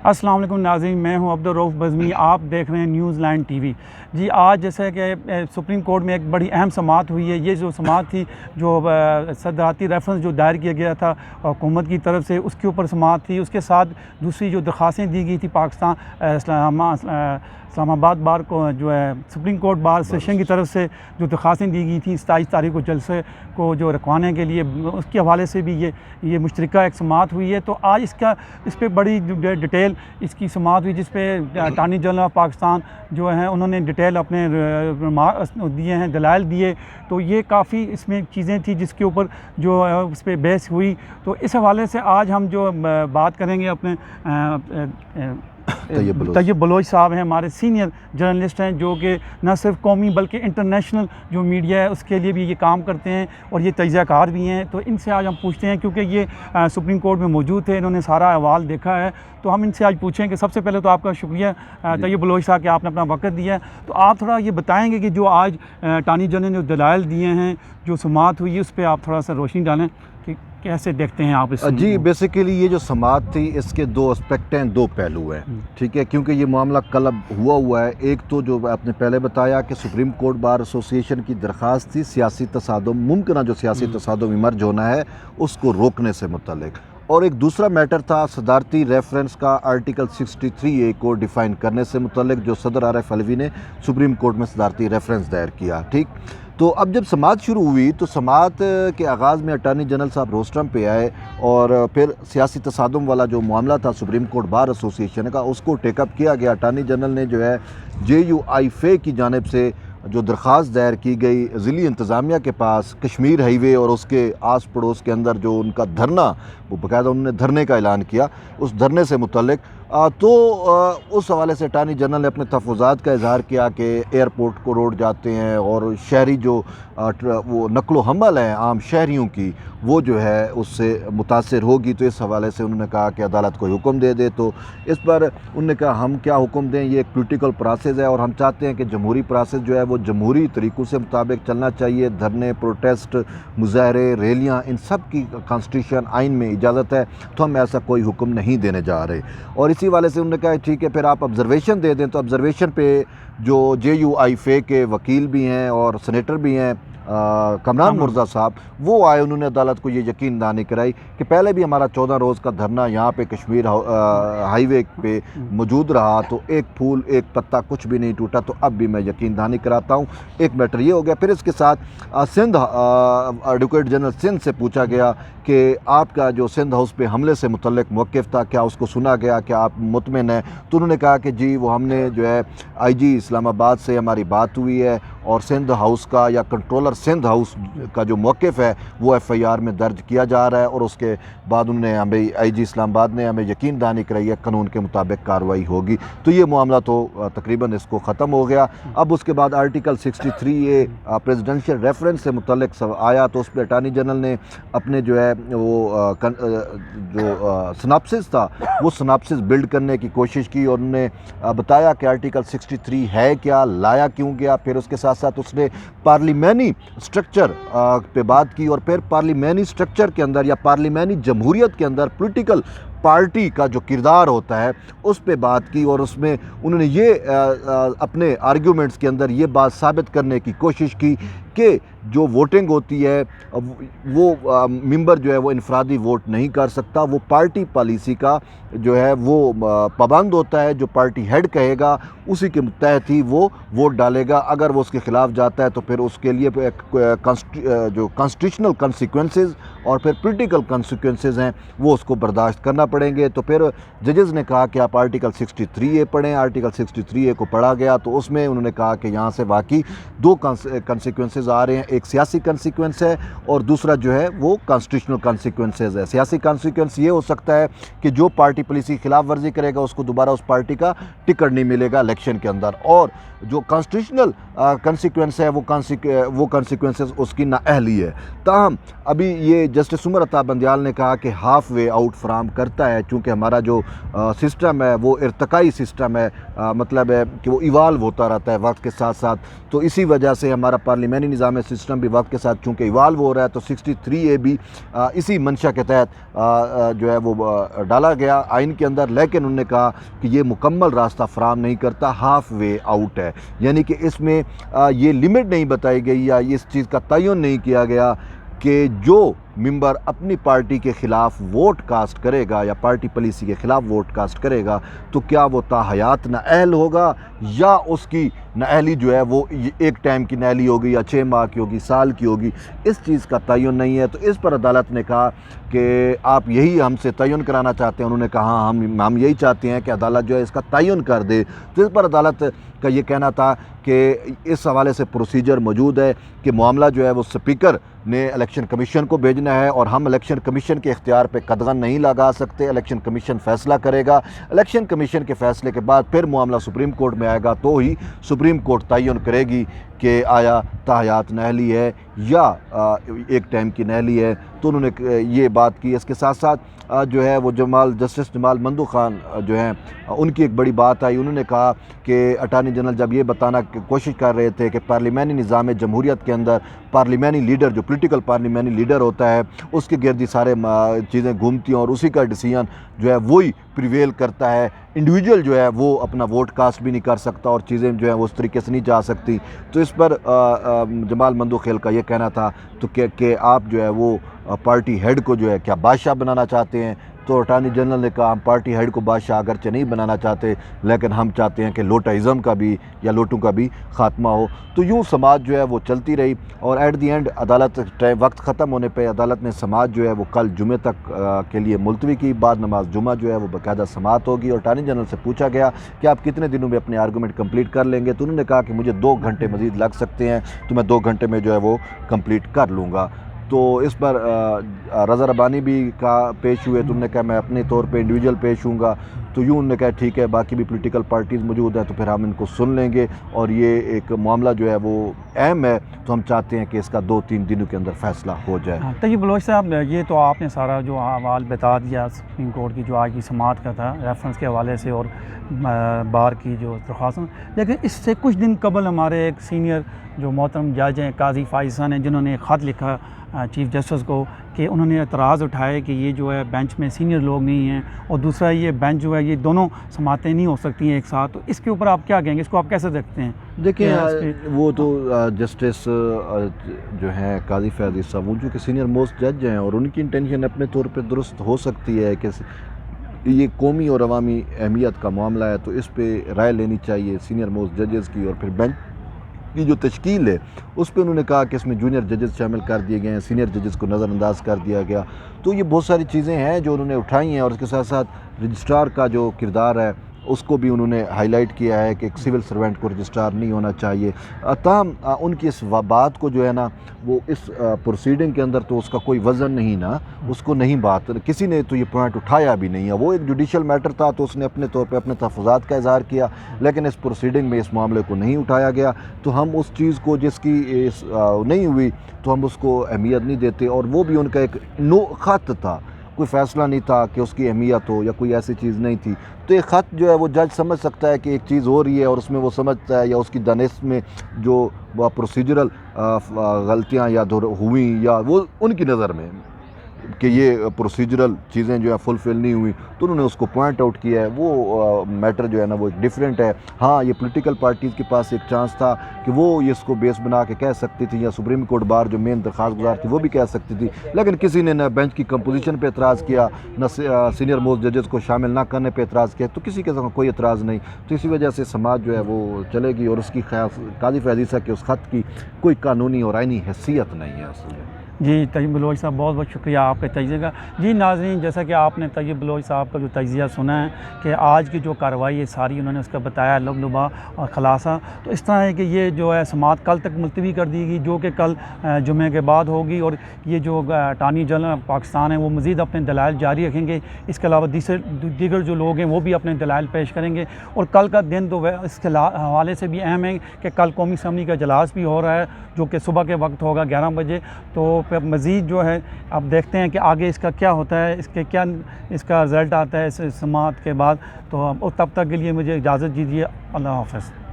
السلام علیکم ناظرین، میں ہوں عبدالرؤف بزمی، آپ دیکھ رہے ہیں نیوز لائن ٹی وی۔ جی آج جیسے کہ سپریم کورٹ میں ایک بڑی اہم سماعت ہوئی ہے۔ یہ جو سماعت تھی جو صدارتی ریفرنس جو دائر کیا گیا تھا حکومت کی طرف سے، اس کے اوپر سماعت تھی۔ اس کے ساتھ دوسری جو درخواستیں دی گئی تھی پاکستان اسلام آباد بار کو جو ہے سپریم کورٹ بار سیشن کی طرف سے جو درخواستیں دی گئی تھیں 27 تاریخ کو جلسے کو جو رکھوانے کے لیے، اس کے حوالے سے بھی یہ مشترکہ ایک سماعت ہوئی ہے۔ تو آج اس پہ بڑی ڈیٹیل اس کی سماعت ہوئی، جس پہ اٹارنی جنرل آف پاکستان جو ہیں انہوں نے ڈیٹیل اپنے دیے ہیں، دلائل دیے۔ تو یہ کافی اس میں چیزیں تھیں جس کے اوپر جو اس پہ بحث ہوئی۔ تو اس حوالے سے آج ہم جو بات کریں گے اپنے طیب بلوچ صاحب ہیں، ہمارے سینئر جرنلسٹ ہیں، جو کہ نہ صرف قومی بلکہ انٹرنیشنل جو میڈیا ہے اس کے لیے بھی یہ کام کرتے ہیں اور یہ تجزیہ کار بھی ہیں۔ تو ان سے آج ہم پوچھتے ہیں، کیونکہ یہ سپریم کورٹ میں موجود تھے، انہوں نے سارا احوال دیکھا ہے، تو ہم ان سے آج پوچھیں کہ سب سے پہلے تو آپ کا شکریہ طیب بلوچ صاحب کہ آپ نے اپنا وقت دیا ہے۔ تو آپ تھوڑا یہ بتائیں گے کہ جو آج اٹارنی جنرل نے جو دلائل دیے ہیں، جو سماعت ہوئی ہے، اس پہ آپ تھوڑا سا روشنی ڈالیں کہ کیسے دیکھتے ہیں آپ اس؟ جی بیسیکلی یہ جو سماعت تھی اس کے دو اسپیکٹ ہیں، دو پہلو ہیں، ٹھیک ہے، کیونکہ یہ معاملہ کل اب ہوا ہے۔ ایک تو جو آپ نے پہلے بتایا کہ سپریم کورٹ بار ایسوسی ایشن کی درخواست تھی سیاسی تصادم، ممکنہ جو سیاسی تصادم ایمرج ہونا ہے اس کو روکنے سے متعلق، اور ایک دوسرا میٹر تھا صدارتی ریفرنس کا آرٹیکل 63A کو ڈیفائن کرنے سے متعلق، جو صدر عارف علوی نے سپریم کورٹ میں صدارتی ریفرنس دائر کیا، ٹھیک۔ تو اب جب سماعت شروع ہوئی تو سماعت کے آغاز میں اٹارنی جنرل صاحب روسٹرم پہ آئے، اور پھر سیاسی تصادم والا جو معاملہ تھا سپریم کورٹ بار ایسوسی ایشن کا، اس کو ٹیک اپ کیا گیا۔ اٹارنی جنرل نے جو ہے JUI کی جانب سے جو درخواست دائر کی گئی ضلعی انتظامیہ کے پاس کشمیر ہائی وے اور اس کے آس پڑوس کے اندر جو ان کا دھرنا، وہ باقاعدہ انہوں نے دھرنے کا اعلان کیا، اس دھرنے سے متعلق تو اس حوالے سے اٹارنی جنرل نے اپنے تحفظات کا اظہار کیا کہ ایئرپورٹ کو روڈ جاتے ہیں اور شہری جو وہ نقل و حمل ہیں عام شہریوں کی، وہ جو ہے اس سے متاثر ہوگی۔ تو اس حوالے سے انہوں نے کہا کہ عدالت کوئی حکم دے دے۔ تو اس پر انہوں نے کہا ہم کیا حکم دیں، یہ ایک پولیٹیکل پروسیس ہے اور ہم چاہتے ہیں کہ جمہوری پروسیس جو ہے وہ جمہوری طریقوں سے مطابق چلنا چاہیے۔ دھرنے، پروٹیسٹ، مظاہرے، ریلیاں، ان سب کی کانسٹیٹیوشن آئین میں اجازت ہے، تو ہم ایسا کوئی حکم نہیں دینے جا رہے۔ اور اسی والے سے انہوں نے کہا ٹھیک ہے پھر آپ آبزرویشن دے دیں۔ تو آبزرویشن پہ جو JUI کے وکیل بھی ہیں اور سینیٹر بھی ہیں کامران مرزا صاحب، وہ آئے، انہوں نے عدالت کو یہ یقین دہانی کرائی کہ پہلے بھی ہمارا 14 روز کا دھرنا یہاں پہ کشمیر ہائی وے پہ موجود رہا، تو ایک پھول ایک پتا کچھ بھی نہیں ٹوٹا، تو اب بھی میں یقین دہانی کراتا ہوں۔ ایک میٹر یہ ہو گیا۔ پھر اس کے ساتھ سندھ ایڈوکیٹ جنرل سندھ سے پوچھا گیا کہ آپ کا جو سندھ ہاؤس پہ حملے سے متعلق موقف تھا، کیا اس کو سنا گیا، کیا آپ مطمئن ہیں؟ تو انہوں نے کہا کہ جی وہ ہم نے جو ہے IG اسلام آباد سے ہماری بات ہوئی ہے، اور سندھ ہاؤس کا یا کنٹرولر سندھ ہاؤس کا جو موقف ہے وہ FIR میں درج کیا جا رہا ہے، اور اس کے بعد انہوں نے ہمیں IG اسلام آباد نے ہمیں یقین دہانی کرائی ہے قانون کے مطابق کارروائی ہوگی۔ تو یہ معاملہ تو تقریباً اس کو ختم ہو گیا۔ اب اس کے بعد آرٹیکل 63A پریزیڈنشیل ریفرنس سے متعلق آیا، تو اس پہ اٹارنی جنرل نے اپنے جو ہے وہ جو سناپسس تھا وہ سناپسس بلڈ کرنے کی کوشش کی، اور انہوں نے بتایا کہ آرٹیکل 63 ہے کیا، لایا کیوں گیا۔ پھر اس کے ساتھ ساتھ اس نے پارلیمانی سٹرکچر پہ بات کی، اور پھر پارلیمانی سٹرکچر کے اندر یا پارلیمانی جمہوریت کے اندر پولیٹیکل پارٹی کا جو کردار ہوتا ہے اس پہ بات کی، اور اس میں انہوں نے یہ اپنے آرگیومنٹس کے اندر یہ بات ثابت کرنے کی کوشش کی کہ جو ووٹنگ ہوتی ہے وہ ممبر جو ہے وہ انفرادی ووٹ نہیں کر سکتا، وہ پارٹی پالیسی کا جو ہے وہ پابند ہوتا ہے، جو پارٹی ہیڈ کہے گا اسی کے تحت ہی وہ ووٹ ڈالے گا۔ اگر وہ اس کے خلاف جاتا ہے تو پھر اس کے لیے جو کانسٹیٹیوشنل کنسیکوینسز اور پھر پولیٹیکل کنسیکوینسز ہیں وہ اس کو برداشت کرنا پڑیں گے۔ تو پھر ججز نے کہا کہ آپ آرٹیکل 63A پڑھیں۔ آرٹیکل 63A کو پڑھا گیا، تو اس میں انہوں نے کہا کہ یہاں سے واقعی دو کنسیکوینسز آ رہے ہیں، ایک سیاسی کنسیکوینس ہے اور دوسرا جو ہے وہ کانسٹیٹیوشنل کنسیکوینسز ہے۔ سیاسی کنسیکوینس یہ ہو سکتا ہے کہ جو پارٹی پالیسی خلاف ورزی کرے گا اس کو دوبارہ اس پارٹی کا ٹکٹ نہیں ملے گا الیکشن کے اندر، اور جو کانسٹیٹیوشنل کنسیکوینس ہے وہ کنسیکوینسز اس کی نااہلی ہے۔ تاہم ابھی یہ جسٹس عمر عطا بندیال نے کہا کہ ہاف وے آؤٹ فراہم کرتا ہے، چونکہ ہمارا جو سسٹم ہے وہ ارتقائی سسٹم ہے، مطلب ہے کہ وہ ایوالو ہوتا رہتا ہے وقت کے ساتھ ساتھ، تو اسی وجہ سے ہمارا پارلیمانی نظام سسٹم بھی وقت کے ساتھ چونکہ ایوالو ہو رہا ہے، تو 63A بھی اسی منشا کے تحت جو ہے وہ ڈالا گیا آئین کے اندر، لیکن انہوں نے کہا کہ یہ مکمل راستہ فراہم نہیں کرتا، ہاف وے آؤٹ ہے، یعنی کہ اس میں یہ لمٹ نہیں بتائی گئی یا اس چیز کا تعین نہیں کیا گیا کہ جو ممبر اپنی پارٹی کے خلاف ووٹ کاسٹ کرے گا یا پارٹی پالیسی کے خلاف ووٹ کاسٹ کرے گا تو کیا وہ تاحیات نااہل ہوگا یا اس کی نااہلی جو ہے وہ ایک ٹائم کی نااہلی ہوگی یا 6 ماہ کی ہوگی، سال کی ہوگی، اس چیز کا تعین نہیں ہے۔ تو اس پر عدالت نے کہا کہ آپ یہی ہم سے تعین کرانا چاہتے ہیں، انہوں نے کہا ہاں ہم یہی چاہتے ہیں کہ عدالت جو ہے اس کا تعین کر دے۔ تو اس پر عدالت کا یہ کہنا تھا کہ اس حوالے سے پروسیجر موجود ہے کہ معاملہ جو ہے وہ اسپیکر نے الیکشن کمیشن کو بھیجنا ہے، اور ہم الیکشن کمیشن کے اختیار پہ قدغن نہیں لگا سکتے، الیکشن کمیشن فیصلہ کرے گا، الیکشن کمیشن کے فیصلے کے بعد پھر معاملہ سپریم کورٹ میں آئے گا تو ہی سپریم کورٹ تعین کرے گی کہ آیا تاحیات نااہلی ہے یا ایک ٹائم کی نااہلی ہے۔ تو انہوں نے یہ بات کی۔ اس کے ساتھ ساتھ جو ہے وہ جسٹس جمال مندو خان جو ہیں ان کی ایک بڑی بات آئی، انہوں نے کہا کہ اٹارنی جنرل جب یہ بتانا کوشش کر رہے تھے کہ پارلیمانی نظام جمہوریت کے اندر پارلیمانی لیڈر جو پولیٹیکل پارلیمانی لیڈر ہوتا ہے اس کے گرد سارے چیزیں گھومتی ہیں اور اسی کا ڈیسیژن جو ہے وہی پریویل کرتا ہے، انڈیویجول جو ہے وہ اپنا ووٹ کاسٹ بھی نہیں کر سکتا اور چیزیں جو ہیں وہ اس طریقے سے نہیں جا سکتی۔ تو اس پر جمال مندو خیل کا یہ کہنا تھا تو کہ آپ جو ہے وہ پارٹی ہیڈ کو جو ہے کیا بادشاہ بنانا چاہتے ہیں؟ تو اٹارنی جنرل نے کہا ہم پارٹی ہیڈ کو بادشاہ اگرچہ نہیں بنانا چاہتے لیکن ہم چاہتے ہیں کہ لوٹائزم کا بھی یا لوٹوں کا بھی خاتمہ ہو۔ تو یوں سماعت جو ہے وہ چلتی رہی اور ایٹ دی اینڈ عدالت وقت ختم ہونے پہ عدالت نے سماعت جو ہے وہ کل جمعے تک کے لیے ملتوی کی، بعد نماز جمعہ جو ہے وہ باقاعدہ سماعت ہوگی۔ اور اٹارنی جنرل سے پوچھا گیا کہ آپ کتنے دنوں میں اپنے آرگومنٹ کمپلیٹ کر لیں گے، تو انہوں نے کہا کہ مجھے 2 گھنٹے مزید لگ سکتے ہیں تو میں 2 گھنٹے میں جو ہے وہ کمپلیٹ کر لوں گا۔ تو اس پر رضا ربانی بھی پیش ہوئے، تو انہوں نے کہا میں اپنے طور پہ انڈیویجول پیش ہوں گا۔ تو یوں انہوں نے کہا ٹھیک ہے، باقی بھی پولیٹیکل پارٹیز موجود ہیں تو پھر ہم ان کو سن لیں گے، اور یہ ایک معاملہ جو ہے وہ اہم ہے تو ہم چاہتے ہیں کہ اس کا 2-3 دنوں کے اندر فیصلہ ہو جائے۔ طیب بلوچ صاحب، یہ تو آپ نے سارا جو احوال بتا دیا سپریم کورٹ کی جو آج کی سماعت کا تھا ریفرنس کے حوالے سے اور بار کی جو درخواست، لیکن اس سے کچھ دن قبل ہمارے ایک سینئر جو محترم جج ہیں قاضی فائز خان ہیں، جنہوں نے ایک خط لکھا چیف جسٹس کو کہ انہوں نے اعتراض اٹھائے کہ یہ جو ہے بینچ میں سینئر لوگ نہیں ہیں، اور دوسرا یہ بینچ جو ہے یہ دونوں سماعتیں نہیں ہو سکتی ہیں ایک ساتھ، تو اس کے اوپر آپ کیا کہیں گے؟ اس کو آپ کیسے دیکھتے ہیں؟ دیکھیں وہ تو جسٹس جو ہیں قاضی فیاض صاحب وہ جو کہ سینئر موسٹ جج ہیں، اور ان کی انٹینشن اپنے طور پہ درست ہو سکتی ہے کہ یہ قومی اور عوامی اہمیت کا معاملہ ہے تو اس پہ رائے لینی چاہیے سینئر موسٹ ججز کی، اور پھر بینچ کی جو تشکیل ہے اس پہ انہوں نے کہا کہ اس میں جونیئر ججز شامل کر دیے گئے ہیں، سینئر ججز کو نظر انداز کر دیا گیا۔ تو یہ بہت ساری چیزیں ہیں جو انہوں نے اٹھائی ہیں، اور اس کے ساتھ ساتھ رجسٹرار کا جو کردار ہے اس کو بھی انہوں نے ہائی لائٹ کیا ہے کہ ایک سول سروینٹ کو رجسٹرار نہیں ہونا چاہیے۔ تاہم ان کی اس بات کو جو ہے نا وہ اس پروسیڈنگ کے اندر تو اس کا کوئی وزن نہیں نا، اس کو نہیں بات کسی نے تو یہ پوائنٹ اٹھایا بھی نہیں ہے، وہ ایک جوڈیشل میٹر تھا تو اس نے اپنے طور پہ اپنے تحفظات کا اظہار کیا، لیکن اس پروسیڈنگ میں اس معاملے کو نہیں اٹھایا گیا۔ تو ہم اس چیز کو جس کی نہیں ہوئی تو ہم اس کو اہمیت نہیں دیتے، اور وہ بھی ان کا ایک خط تھا، کوئی فیصلہ نہیں تھا کہ اس کی اہمیت ہو یا کوئی ایسی چیز نہیں تھی۔ تو ایک خط جو ہے وہ جج سمجھ سکتا ہے کہ ایک چیز ہو رہی ہے اور اس میں وہ سمجھتا ہے یا اس کی دانش میں جو پروسیجرل غلطیاں یا ہوئیں یا وہ ان کی نظر میں کہ یہ پروسیجرل چیزیں جو ہے فلفل نہیں ہوئی تو انہوں نے اس کو پوائنٹ آؤٹ کیا ہے۔ وہ میٹر جو ہے نا وہ ایک ڈیفرنٹ ہے۔ ہاں یہ پولیٹیکل پارٹیز کے پاس ایک چانس تھا کہ وہ اس کو بیس بنا کے کہہ سکتی تھی، یا سپریم کورٹ بار جو مین درخواست گزار تھی وہ بھی کہہ سکتی تھی، لیکن کسی نے نہ بینچ کی کمپوزیشن پہ اعتراض کیا، نہ سینئر موسٹ ججز کو شامل نہ کرنے پہ اعتراض کیا، تو کسی کے ساتھ کوئی اعتراض نہیں۔ تو اسی وجہ سے سماعت جو ہے وہ چلے گی، اور اس کی قاضی فیاض صاحب کے اس خط کی کوئی قانونی اور آئینی حیثیت نہیں ہے اصل میں۔ جی طیب بلوچ صاحب بہت بہت شکریہ آپ کے تجزیے کا۔ جی ناظرین، جیسا کہ آپ نے طیب بلوچ صاحب کا جو تجزیہ سنا ہے کہ آج کی جو کارروائی ہے ساری انہوں نے اس کا بتایا لبلبا اور خلاصہ، تو اس طرح ہے کہ یہ جو ہے سماعت کل تک ملتوی کر دی گئی، جو کہ کل جمعے کے بعد ہوگی، اور یہ جو اٹارنی جنرل پاکستان ہے وہ مزید اپنے دلائل جاری رکھیں گے۔ اس کے علاوہ دیگر جو لوگ ہیں وہ بھی اپنے دلائل پیش کریں گے، اور کل کا دن تو اس کے حوالے سے بھی اہم ہے کہ کل قومی اسمبلی کا اجلاس بھی ہو رہا ہے جو کہ صبح کے وقت ہوگا 11 بجے۔ تو پھر مزید جو ہے اب دیکھتے ہیں کہ آگے اس کا کیا ہوتا ہے، اس کا رزلٹ آتا ہے اس سماعت کے بعد۔ تو تب تک کے لیے مجھے اجازت دیجیے، اللہ حافظ۔